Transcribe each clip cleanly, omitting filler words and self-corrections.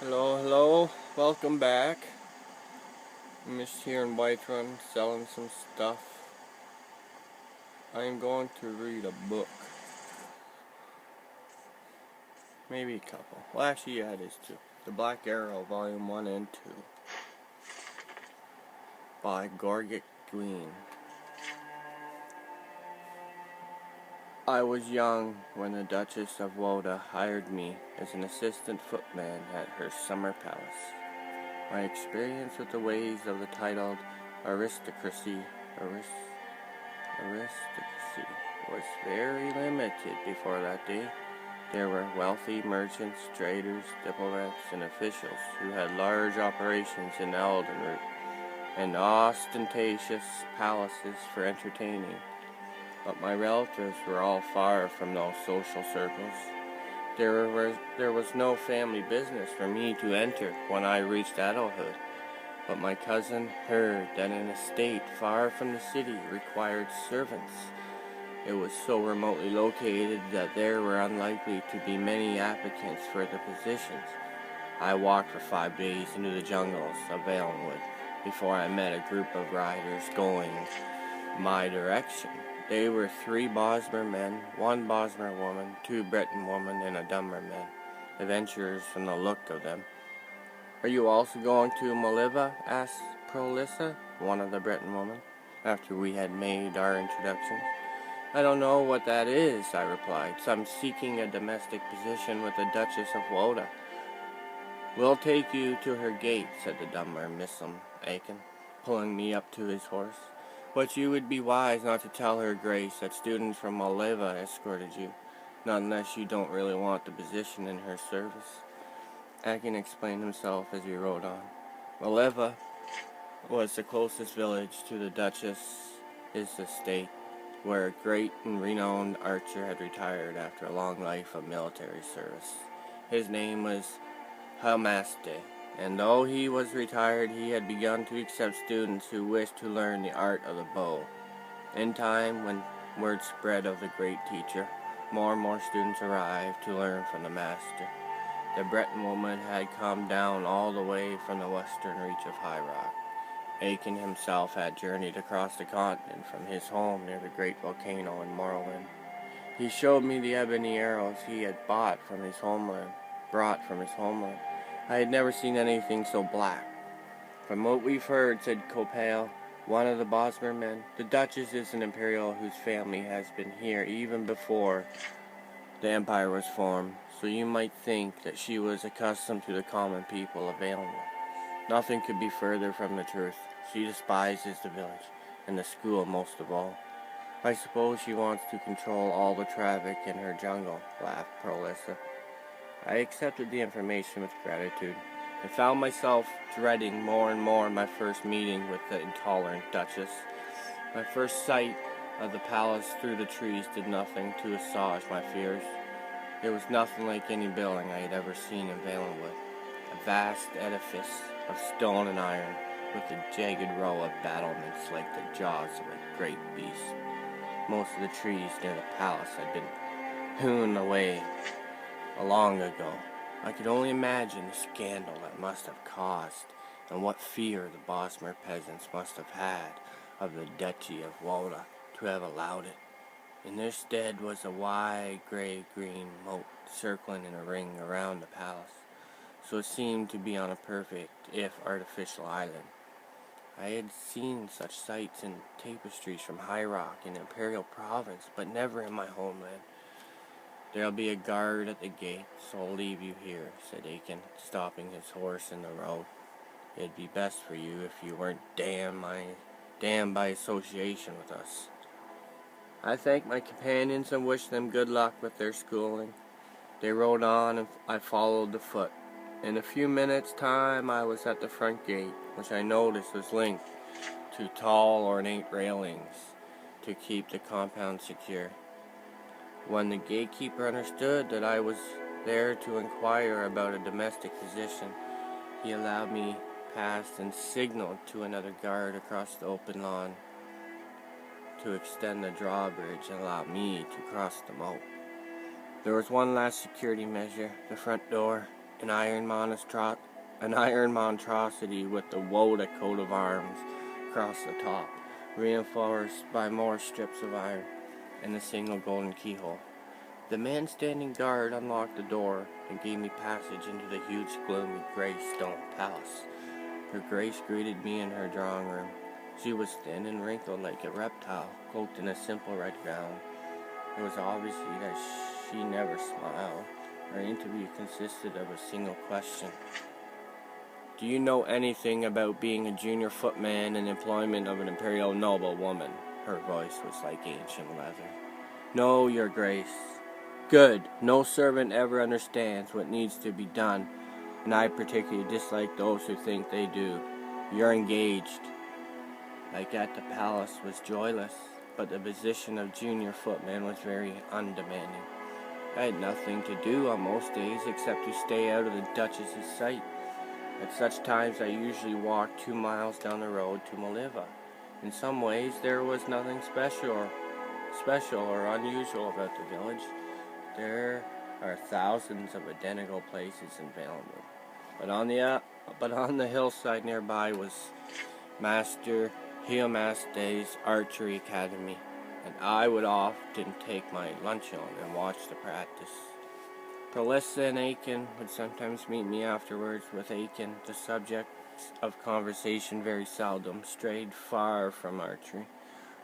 Hello, welcome back. I'm just here in Whiterun selling some stuff. I am going to read a book. Maybe a couple. Well, actually, yeah, it is two. The Black Arrow, Volume 1 and 2. By Gorget Green. I was young when the Duchess of Woda hired me as an assistant footman at her summer palace. My experience with the ways of the titled aristocracy was very limited before that day. There were wealthy merchants, traders, diplomats, and officials who had large operations in Eldenroot and ostentatious palaces for entertaining. But my relatives were all far from those social circles. There was no family business for me to enter when I reached adulthood. But my cousin heard that an estate far from the city required servants. It was so remotely located that there were unlikely to be many applicants for the positions. I walked for 5 days into the jungles of Valenwood before I met a group of riders going my direction. They were 3 Bosmer men, 1 Bosmer woman, 2 Breton women, and a Dummer man, adventurers from the look of them. "Are you also going to Moliva?" asked Prolissa, one of the Breton women, after we had made our introductions. "I don't know what that is," I replied. "So I'm seeking a domestic position with the Duchess of Woda." "We'll take you to her gate," said the Dummer Missum Aiken, pulling me up to his horse. "But you would be wise not to tell her Grace that students from Moliva escorted you, not unless you don't really want the position in her service." Aiken explained himself as we rode on. Moliva was the closest village to the Duchess's estate, where a great and renowned archer had retired after a long life of military service. His name was Helmaste, and though he was retired, he had begun to accept students who wished to learn the art of the bow. In time, when word spread of the great teacher, more and more students arrived to learn from the master. The Breton woman had come down all the way from the western reach of High Rock. Aiken himself had journeyed across the continent from his home near the great volcano in Morrowind. He showed me the ebony arrows he had brought from his homeland. I had never seen anything so black. "From what we've heard," said Copale, one of the Bosmer men, "the Duchess is an imperial whose family has been here even before the empire was formed, so you might think that she was accustomed to the common people of Valenwood. Nothing could be further from the truth. She despises the village, and the school most of all. I suppose she wants to control all the traffic in her jungle," laughed Prolissa. I accepted the information with gratitude, and found myself dreading more and more my first meeting with the intolerant Duchess. My first sight of the palace through the trees did nothing to assuage my fears. It was nothing like any building I had ever seen in Valenwood. A vast edifice of stone and iron, with a jagged row of battlements like the jaws of a great beast. Most of the trees near the palace had been hewn away long ago. I could only imagine the scandal that must have caused, and what fear the Bosmer peasants must have had of the Duchy of Woda to have allowed it. In their stead was a wide gray-green moat circling in a ring around the palace, so it seemed to be on a perfect, if artificial, island. I had seen such sights in tapestries from High Rock and Imperial Province, but never in my homeland. "There'll be a guard at the gate, so I'll leave you here," said Aiken, stopping his horse in the road. "It'd be best for you if you weren't damned by association with us." I thanked my companions and wished them good luck with their schooling. They rode on, and I followed the foot. In a few minutes' time, I was at the front gate, which I noticed was linked to tall, ornate railings to keep the compound secure. When the gatekeeper understood that I was there to inquire about a domestic position, he allowed me past and signaled to another guard across the open lawn to extend the drawbridge and allow me to cross the moat. There was one last security measure, the front door. an iron monstrosity with the Woda coat of arms across the top, reinforced by more strips of iron and a single golden keyhole. The man standing guard unlocked the door and gave me passage into the huge, gloomy, gray stone palace. Her Grace greeted me in her drawing room. She was thin and wrinkled like a reptile, cloaked in a simple red gown. It was obvious that she never smiled. Our interview consisted of a single question. Do you know anything about being a junior footman in employment of an imperial noblewoman? Her voice was like ancient leather. No, Your Grace. Good. No servant ever understands what needs to be done, and I particularly dislike those who think they do. You're engaged. Like at the palace was joyless, but the position of junior footman was very undemanding. I had nothing to do on most days except to stay out of the Duchess's sight. At such times I usually walked 2 miles down the road to Maliva. In some ways there was nothing special or unusual about the village. There are thousands of identical places in Valenwood. But on the hillside nearby was Master Hiomaste's Archery Academy, and I would often take my luncheon and watch the practice. Perlissa and Aiken would sometimes meet me afterwards. With Aiken, the subject of conversation very seldom strayed far from archery.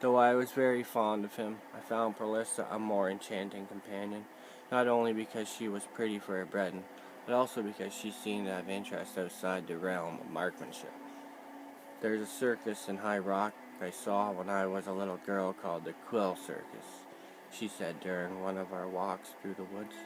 Though I was very fond of him, I found Perlissa a more enchanting companion, not only because she was pretty for her Breton, but also because she seemed to have interest outside the realm of marksmanship. There's a circus in High Rock I saw when I was a little girl called the Quill Circus, she said during one of our walks through the woods.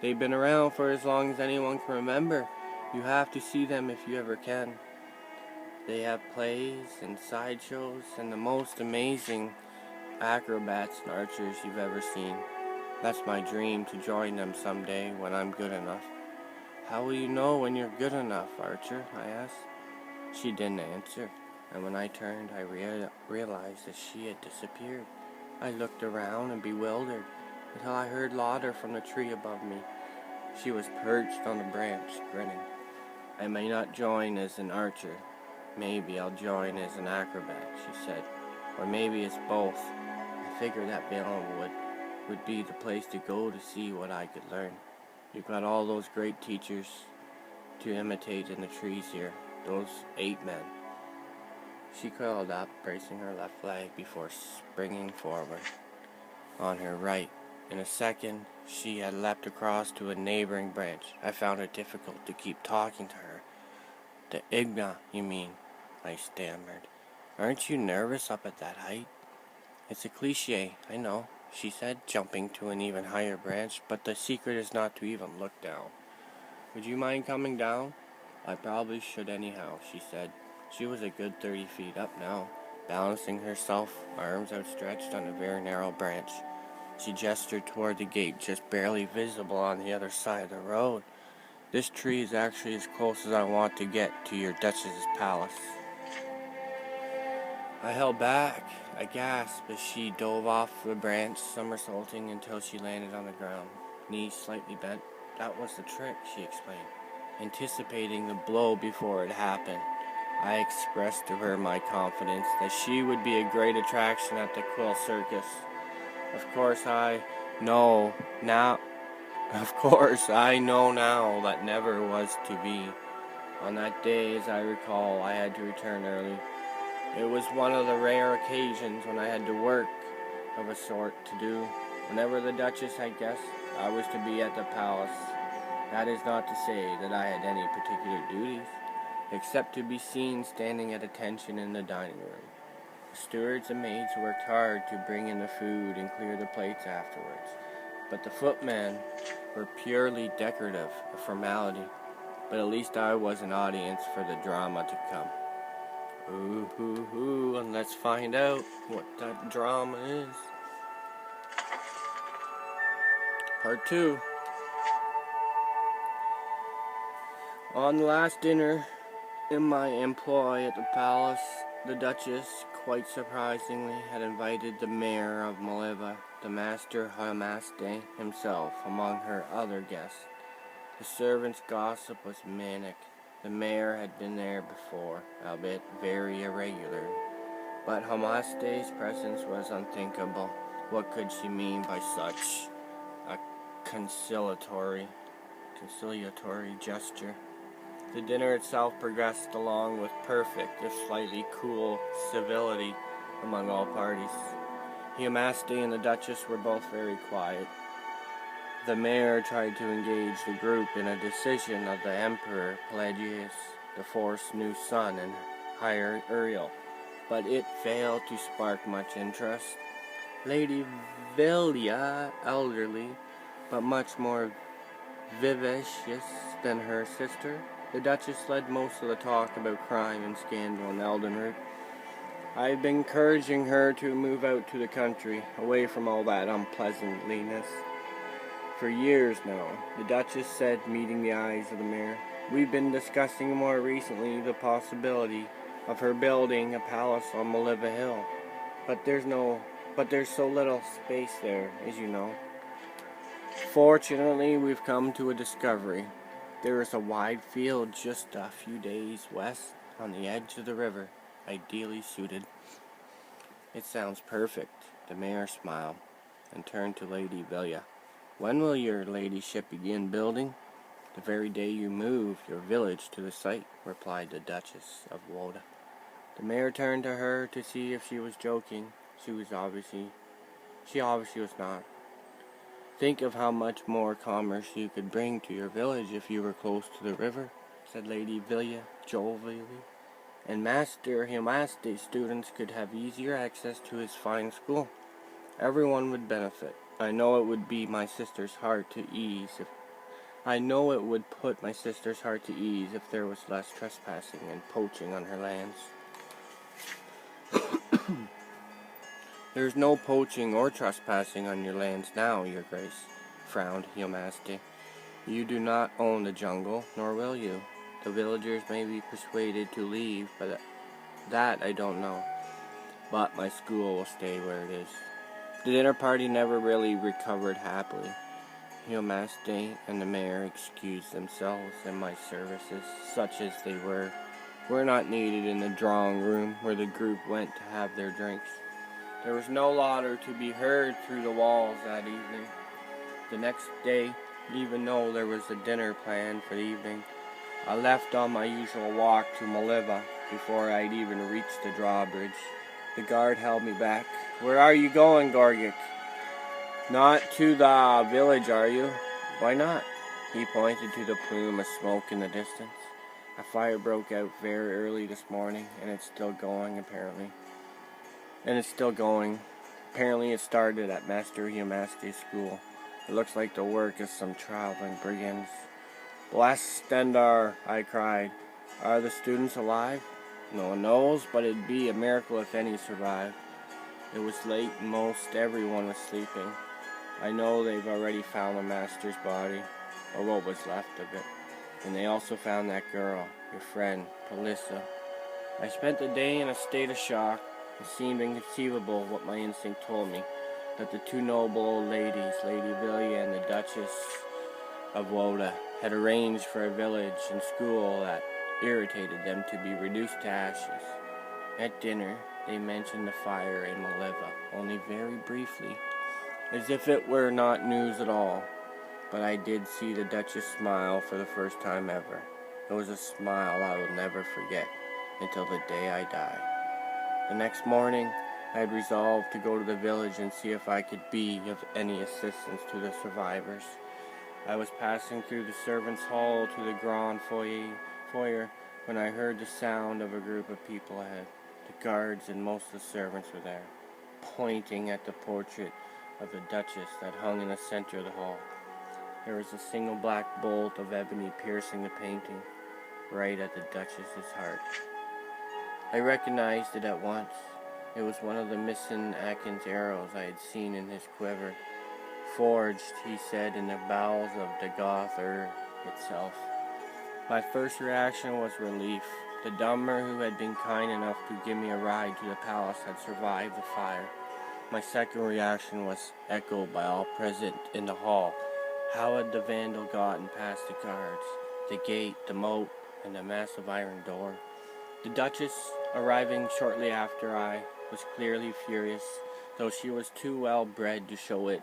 They've been around for as long as anyone can remember. You have to see them if you ever can. They have plays and sideshows and the most amazing acrobats and archers you've ever seen. That's my dream, to join them someday when I'm good enough. How will you know when you're good enough, Archer? I asked. She didn't answer, and when I turned, I realized that she had disappeared. I looked around and bewildered until I heard laughter from the tree above me. She was perched on a branch, grinning. I may not join as an archer. Maybe I'll join as an acrobat, she said. Or maybe it's both. I figured that Valenwood would be the place to go to see what I could learn. You've got all those great teachers to imitate in the trees here. Those 8 men. She curled up, bracing her left leg before springing forward. On her right, in a second, she had leapt across to a neighboring branch. I found it difficult to keep talking to her. The Igna, you mean? I stammered. Aren't you nervous up at that height? It's a cliché, I know, she said, jumping to an even higher branch, but the secret is not to even look down. Would you mind coming down? I probably should anyhow, she said. She was a good 30 feet up now, balancing herself, arms outstretched on a very narrow branch. She gestured toward the gate, just barely visible on the other side of the road. This tree is actually as close as I want to get to your Duchess's palace. I held back. I gasped as she dove off the branch, somersaulting until she landed on the ground, knees slightly bent. That was the trick, she explained, anticipating the blow before it happened. I expressed to her my confidence that she would be a great attraction at the Quill Circus. Of course I know now that never was to be. On that day, as I recall, I had to return early. It was one of the rare occasions when I had to work of a sort to do. Whenever the Duchess had guests, I was to be at the palace. That is not to say that I had any particular duties, except to be seen standing at attention in the dining room. The stewards and maids worked hard to bring in the food and clear the plates afterwards, but the footmen were purely decorative, a formality. But at least I was an audience for the drama to come. And let's find out what that drama is. Part 2. On the last dinner in my employ at the palace, the Duchess, quite surprisingly, had invited the mayor of Maliva, the Master Hiomaste himself, among her other guests. The servants' gossip was manic. The mayor had been there before, albeit very irregular. But Hamaste's presence was unthinkable. What could she mean by such a conciliatory gesture? The dinner itself progressed along with perfect, if slightly cool, civility among all parties. Hamaste and the Duchess were both very quiet. The mayor tried to engage the group in a decision of the Emperor Pelagius IV's new son and heir Uriel, but it failed to spark much interest. Lady Villia, elderly, but much more vivacious than her sister, the Duchess led most of the talk about crime and scandal in Eldenwood. I've been encouraging her to move out to the country, away from all that unpleasantliness. For years now, the Duchess said, meeting the eyes of the mayor. We've been discussing more recently the possibility of her building a palace on Maliva Hill. But there's so little space there, as you know. Fortunately, we've come to a discovery. There is a wide field just a few days west on the edge of the river, ideally suited. It sounds perfect. The mayor smiled and turned to Lady Villia. When will your ladyship begin building? The very day you move your village to the site, replied the Duchess of Woda. The mayor turned to her to see if she was joking. She obviously was not. Think of how much more commerce you could bring to your village if you were close to the river, said Lady Villia jovially. And Master Hamaste's students could have easier access to his fine school. Everyone would benefit. I know it would put my sister's heart to ease if there was less trespassing and poaching on her lands. There's no poaching or trespassing on your lands now, Your Grace, frowned Hamaste. You do not own the jungle, nor will you. The villagers may be persuaded to leave, but that I don't know. But my school will stay where it is. The dinner party never really recovered happily. Hamaste and the mayor excused themselves, and my services, such as they were not needed in the drawing room where the group went to have their drinks. There was no laughter to be heard through the walls that evening. The next day, even though there was a dinner planned for the evening, I left on my usual walk to Maliva before I'd even reached the drawbridge. The guard held me back. Where are you going, Gorgic? Not to the village, are you? Why not? He pointed to the plume of smoke in the distance. A fire broke out very early this morning, and it's still going, apparently. Apparently it started at Master Hamaste's school. It looks like the work of some traveling brigands. Bless Stendar, I cried. Are the students alive? No one knows, but it'd be a miracle if any survived. It was late and most everyone was sleeping. I know they've already found the master's body, or what was left of it. And they also found that girl, your friend, Pelissa. I spent the day in a state of shock. It seemed inconceivable what my instinct told me, that the two noble old ladies, Lady Villia and the Duchess of Woda, had arranged for a village and school that irritated them to be reduced to ashes. At dinner, they mentioned the fire in Maliva, only very briefly, as if it were not news at all. But I did see the Duchess smile for the first time ever. It was a smile I will never forget until the day I die. The next morning, I had resolved to go to the village and see if I could be of any assistance to the survivors. I was passing through the servants' hall to the grand foyer when I heard the sound of a group of people ahead. The guards and most of the servants were there, pointing at the portrait of the Duchess that hung in the center of the hall. There was a single black bolt of ebony piercing the painting, right at the Duchess's heart. I recognized it at once. It was one of the missing Akin's arrows I had seen in his quiver, forged, he said, in the bowels of the Goth earth itself. My first reaction was relief. The dumber who had been kind enough to give me a ride to the palace had survived the fire. My second reaction was echoed by all present in the hall. How had the vandal gotten past the guards, the gate, the moat, and the massive iron door? The Duchess, arriving shortly after I, was clearly furious, though she was too well bred to show it,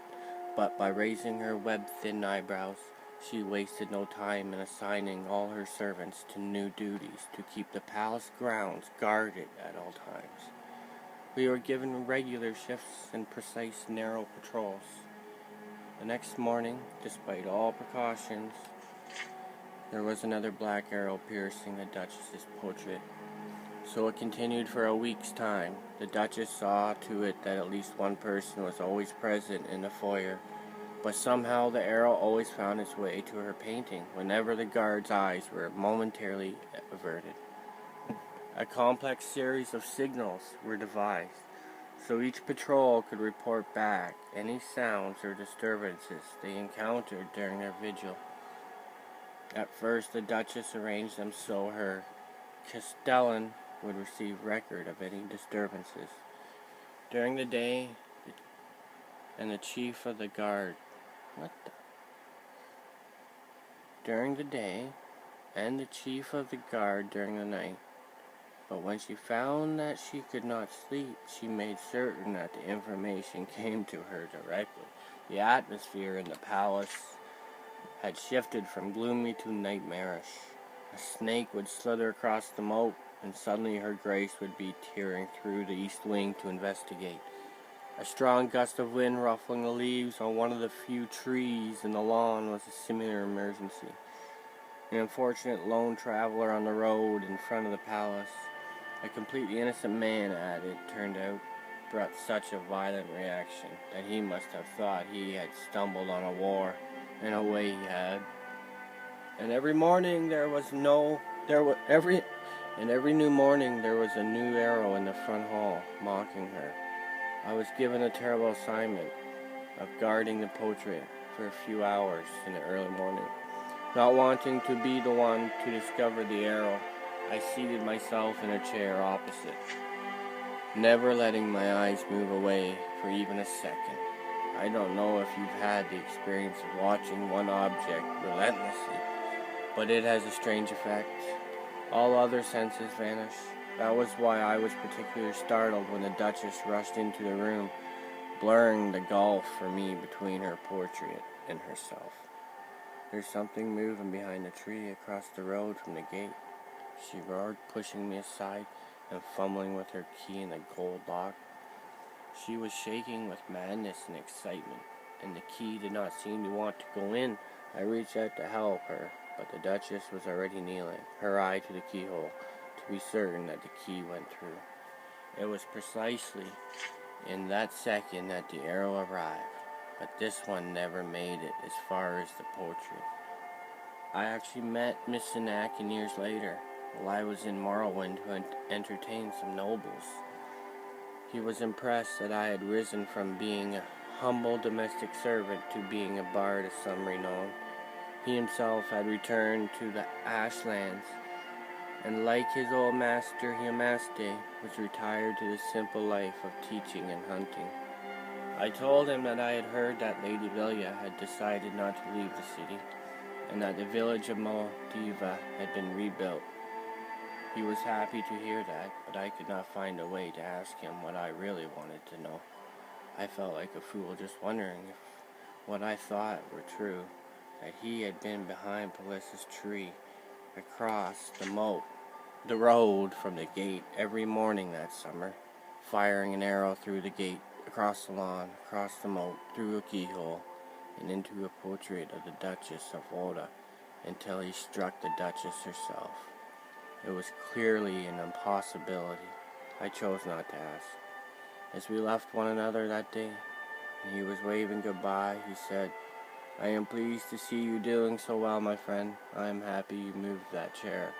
but by raising her web-thin eyebrows, she wasted no time in assigning all her servants to new duties to keep the palace grounds guarded at all times. We were given regular shifts and precise, narrow patrols. The next morning, despite all precautions, there was another black arrow piercing the Duchess's portrait. So it continued for a week's time. The Duchess saw to it that at least one person was always present in the foyer, but somehow the arrow always found its way to her painting whenever the guards' eyes were momentarily averted. A complex series of signals were devised, so each patrol could report back any sounds or disturbances they encountered during their vigil. At first, the Duchess arranged them so her castellan would receive record of any disturbances during the day, and the chief of the guard during the day, and the chief of the guard during the night. But when she found that she could not sleep, she made certain that the information came to her directly. The atmosphere in the palace had shifted from gloomy to nightmarish. A snake would slither across the moat, and suddenly her grace would be tearing through the east wing to investigate. A strong gust of wind ruffling the leaves on one of the few trees in the lawn was a similar emergency. An unfortunate lone traveler on the road in front of the palace, a completely innocent man at it, turned out, brought such a violent reaction that he must have thought he had stumbled on a war. In a way he had. And every new morning there was a new arrow in the front hall, mocking her. I was given a terrible assignment of guarding the portrait for a few hours in the early morning. Not wanting to be the one to discover the arrow, I seated myself in a chair opposite, never letting my eyes move away for even a second. I don't know if you've had the experience of watching one object relentlessly, but it has a strange effect. All other senses vanish. That was why I was particularly startled when the Duchess rushed into the room, blurring the gulf for me between her portrait and herself. There's something moving behind the tree across the road from the gate, she roared, pushing me aside and fumbling with her key in the gold lock. She was shaking with madness and excitement, and the key did not seem to want to go in. I reached out to help her, but the Duchess was already kneeling, her eye to the keyhole, to be certain that the key went through. It was precisely in that second that the arrow arrived, but this one never made it as far as the portrait. I actually met Miss Sinakin years later, while I was in Morrowind to entertain some nobles. He was impressed that I had risen from being a humble domestic servant to being a bard of some renown. He himself had returned to the Ashlands, and like his old master Hiamaste, was retired to the simple life of teaching and hunting. I told him that I had heard that Lady Lilia had decided not to leave the city, and that the village of Moldiva had been rebuilt. He was happy to hear that, but I could not find a way to ask him what I really wanted to know. I felt like a fool just wondering if what I thought were true, that he had been behind Palissa's tree, across the road from the gate every morning that summer, firing an arrow through the gate, across the lawn, across the moat, through a keyhole, and into a portrait of the Duchess of Oda, until he struck the Duchess herself. It was clearly an impossibility. I chose not to ask. As we left one another that day, and he was waving goodbye, he said, "I am pleased to see you doing so well, my friend. I am happy you moved that chair."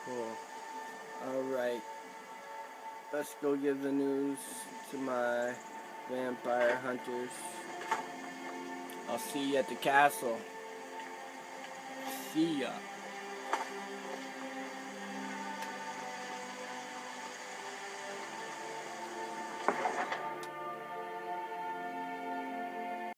Cool. Alright. Let's go give the news to my vampire hunters. I'll see you at the castle. See ya.